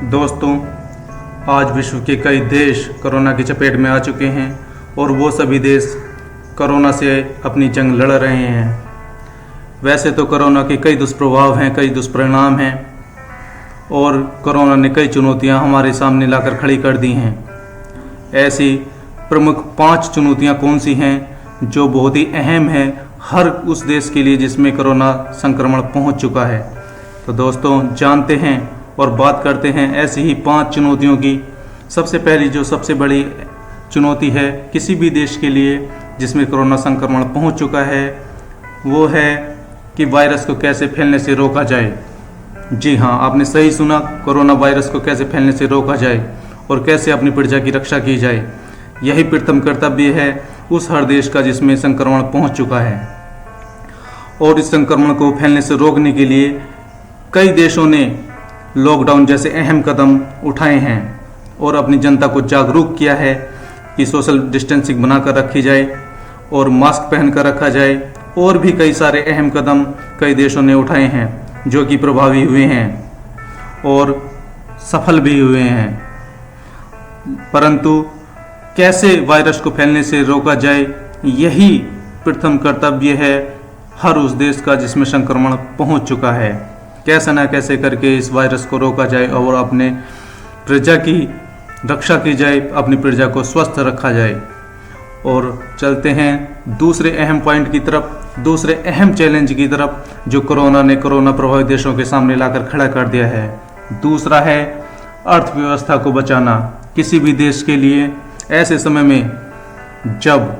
दोस्तों, आज विश्व के कई देश कोरोना की चपेट में आ चुके हैं और वो सभी देश कोरोना से अपनी जंग लड़ रहे हैं। वैसे तो कोरोना के कई दुष्प्रभाव हैं, कई दुष्परिणाम हैं और कोरोना ने कई चुनौतियां हमारे सामने लाकर खड़ी कर दी हैं। ऐसी प्रमुख 5 चुनौतियां कौन सी हैं जो बहुत ही अहम हैं हर उस देश के लिए जिसमें कोरोना संक्रमण पहुंच चुका है। तो दोस्तों, जानते हैं और बात करते हैं ऐसी ही 5 चुनौतियों की। सबसे पहली जो सबसे बड़ी चुनौती है किसी भी देश के लिए जिसमें कोरोना संक्रमण पहुंच चुका है, वो है कि वायरस को कैसे फैलने से रोका जाए। जी हाँ, आपने सही सुना, कोरोना वायरस को कैसे फैलने से रोका जाए और कैसे अपनी प्रजा की रक्षा की जाए। यही प्रथम कर्तव्य है उस हर देश का जिसमें संक्रमण पहुंच चुका है। और इस संक्रमण को फैलने से रोकने के लिए कई देशों ने लॉकडाउन जैसे अहम कदम उठाए हैं और अपनी जनता को जागरूक किया है कि सोशल डिस्टेंसिंग बनाकर रखी जाए और मास्क पहनकर रखा जाए। और भी कई सारे अहम कदम कई देशों ने उठाए हैं जो कि प्रभावी हुए हैं और सफल भी हुए हैं। परंतु कैसे वायरस को फैलने से रोका जाए, यही प्रथम कर्तव्य है हर उस देश का जिसमें संक्रमण पहुंच चुका है। कैसे न कैसे करके इस वायरस को रोका जाए और अपने प्रजा की रक्षा की जाए, अपनी प्रजा को स्वस्थ रखा जाए। और चलते हैं दूसरे अहम पॉइंट की तरफ, दूसरे अहम चैलेंज की तरफ जो कोरोना ने कोरोना प्रभावित देशों के सामने लाकर खड़ा कर दिया है। दूसरा है अर्थव्यवस्था को बचाना। किसी भी देश के लिए ऐसे समय में जब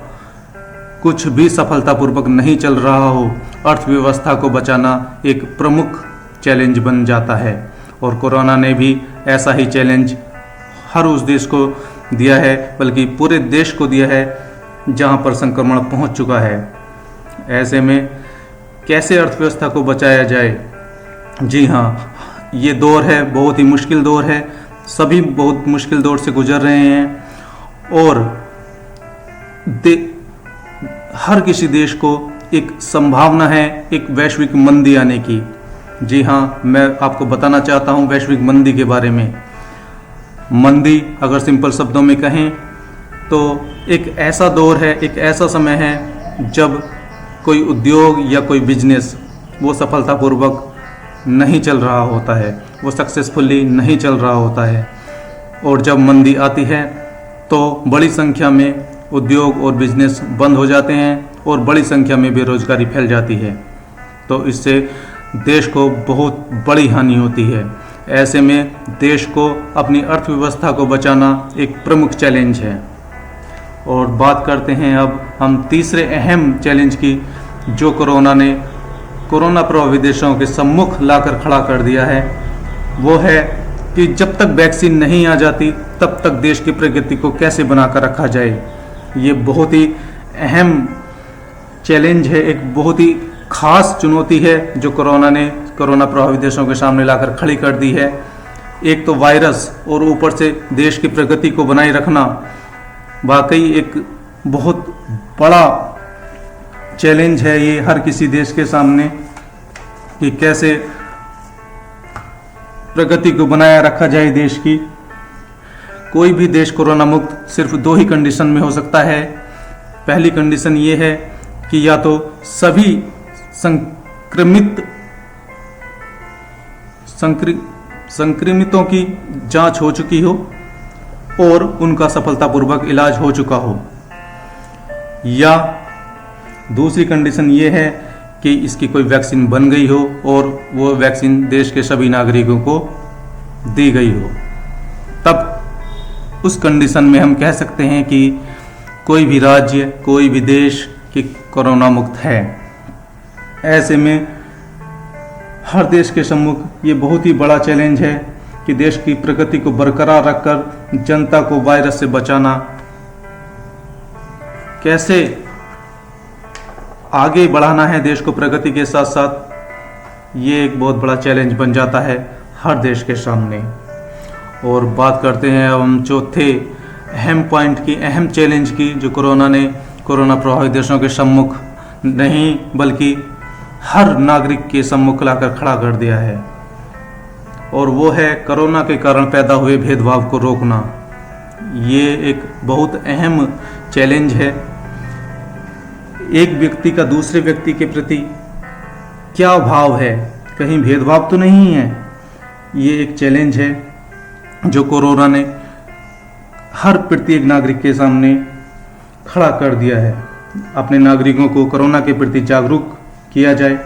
कुछ भी सफलतापूर्वक नहीं चल रहा हो, अर्थव्यवस्था को बचाना एक प्रमुख चैलेंज बन जाता है। और कोरोना ने भी ऐसा ही चैलेंज हर उस देश को दिया है, बल्कि पूरे देश को दिया है जहां पर संक्रमण पहुंच चुका है। ऐसे में कैसे अर्थव्यवस्था को बचाया जाए? जी हाँ, ये दौर है, बहुत ही मुश्किल दौर है। सभी बहुत मुश्किल दौर से गुजर रहे हैं और हर किसी देश को एक संभावना है एक वैश्विक मंदी आने की। जी हाँ, मैं आपको बताना चाहता हूँ वैश्विक मंदी के बारे में। मंदी अगर सिंपल शब्दों में कहें तो एक ऐसा दौर है, एक ऐसा समय है जब कोई उद्योग या कोई बिजनेस वो सफलतापूर्वक नहीं चल रहा होता है, वो सक्सेसफुली नहीं चल रहा होता है। और जब मंदी आती है तो बड़ी संख्या में उद्योग और बिजनेस बंद हो जाते हैं और बड़ी संख्या में बेरोजगारी फैल जाती है। तो इससे देश को बहुत बड़ी हानि होती है। ऐसे में देश को अपनी अर्थव्यवस्था को बचाना एक प्रमुख चैलेंज है। और बात करते हैं अब हम तीसरे अहम चैलेंज की जो कोरोना ने कोरोना प्रभावित देशों के सम्मुख लाकर खड़ा कर दिया है। वो है कि जब तक वैक्सीन नहीं आ जाती तब तक देश की प्रगति को कैसे बनाकर रखा जाए। ये बहुत ही अहम चैलेंज है, एक बहुत ही खास चुनौती है जो कोरोना ने कोरोना प्रभावित देशों के सामने लाकर खड़ी कर दी है। एक तो वायरस और ऊपर से देश की प्रगति को बनाए रखना वाकई एक बहुत बड़ा चैलेंज है ये हर किसी देश के सामने कि कैसे प्रगति को बनाए रखा जाए देश की। कोई भी देश कोरोना मुक्त सिर्फ 2 ही कंडीशन में हो सकता है। पहली कंडीशन ये है कि या तो सभी संक्रमितों की जांच हो चुकी हो और उनका सफलतापूर्वक इलाज हो चुका हो, या दूसरी कंडीशन ये है कि इसकी कोई वैक्सीन बन गई हो और वो वैक्सीन देश के सभी नागरिकों को दी गई हो। तब उस कंडीशन में हम कह सकते हैं कि कोई भी राज्य, कोई भी देश कि कोरोना मुक्त है। ऐसे में हर देश के सम्मुख ये बहुत ही बड़ा चैलेंज है कि देश की प्रगति को बरकरार रखकर जनता को वायरस से बचाना, कैसे आगे बढ़ाना है देश को प्रगति के साथ साथ, ये एक बहुत बड़ा चैलेंज बन जाता है हर देश के सामने। और बात करते हैं अब हम चौथे अहम पॉइंट की, अहम चैलेंज की जो कोरोना ने कोरोना प्रभावित देशों के सम्मुख नहीं बल्कि हर नागरिक के सम्मुख लाकर खड़ा कर दिया है। और वो है कोरोना के कारण पैदा हुए भेदभाव को रोकना। ये एक बहुत अहम चैलेंज है। एक व्यक्ति का दूसरे व्यक्ति के प्रति क्या भाव है, कहीं भेदभाव तो नहीं है। ये एक चैलेंज है जो कोरोना ने हर प्रत्येक नागरिक के सामने खड़ा कर दिया है। अपने नागरिकों को कोरोना के प्रति जागरूक किया जाए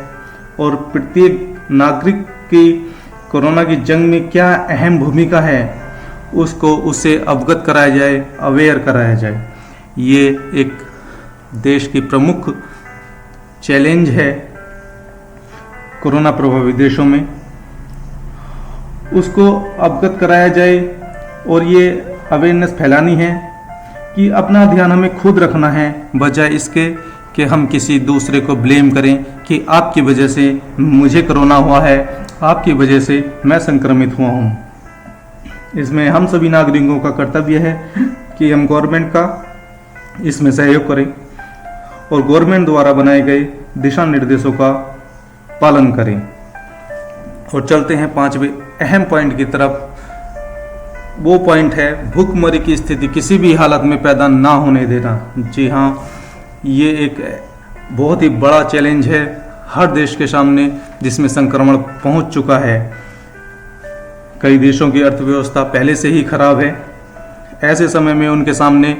और प्रत्येक नागरिक की कोरोना की जंग में क्या अहम भूमिका है उसको उससे अवगत कराया जाए, अवेयर कराया जाए। ये एक देश की प्रमुख चैलेंज है कोरोना प्रभावित देशों में, उसको अवगत कराया जाए। और ये अवेयरनेस फैलानी है कि अपना ध्यान हमें खुद रखना है, बजाय इसके कि हम किसी दूसरे को ब्लेम करें कि आपकी वजह से मुझे कोरोना हुआ है, आपकी वजह से मैं संक्रमित हुआ हूँ। इसमें हम सभी नागरिकों का कर्तव्य है कि हम गवर्नमेंट का इसमें सहयोग करें और गवर्नमेंट द्वारा बनाए गए दिशा निर्देशों का पालन करें। और चलते हैं 5वें अहम पॉइंट की तरफ। वो पॉइंट है भूखमरी की स्थिति किसी भी हालत में पैदा ना होने देना। जी हाँ, ये एक बहुत ही बड़ा चैलेंज है हर देश के सामने जिसमें संक्रमण पहुंच चुका है। कई देशों की अर्थव्यवस्था पहले से ही खराब है। ऐसे समय में उनके सामने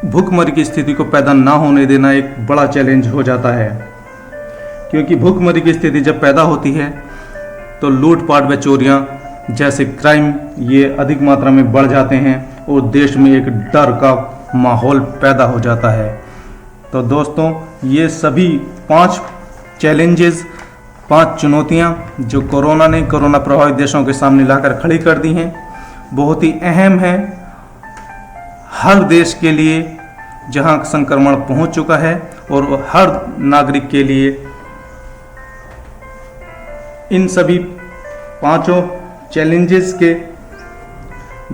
भूखमरी की स्थिति को पैदा ना होने देना एक बड़ा चैलेंज हो जाता है, क्योंकि भूखमरी की स्थिति जब पैदा होती है तो लूटपाट व चोरियां जैसे क्राइम ये अधिक मात्रा में बढ़ जाते हैं और देश में एक डर का माहौल पैदा हो जाता है। तो दोस्तों, ये सभी 5 चैलेंजेस, 5 चुनौतियां जो कोरोना ने कोरोना प्रभावित देशों के सामने लाकर खड़ी कर दी हैं, बहुत ही अहम है हर देश के लिए जहां संक्रमण पहुंच चुका है और हर नागरिक के लिए। इन सभी 5 चैलेंजेस के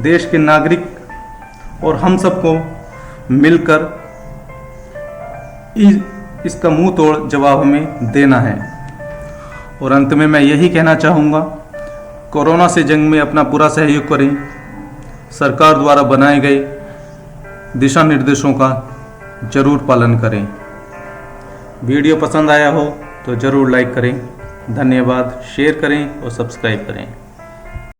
देश के नागरिक और हम सबको मिलकर इसका मुंह तोड़ जवाब हमें देना है। और अंत में मैं यही कहना चाहूँगा, कोरोना से जंग में अपना पूरा सहयोग करें। सरकार द्वारा बनाए गए दिशा निर्देशों का जरूर पालन करें। वीडियो पसंद आया हो तो ज़रूर लाइक करें। धन्यवाद। शेयर करें और सब्सक्राइब करें।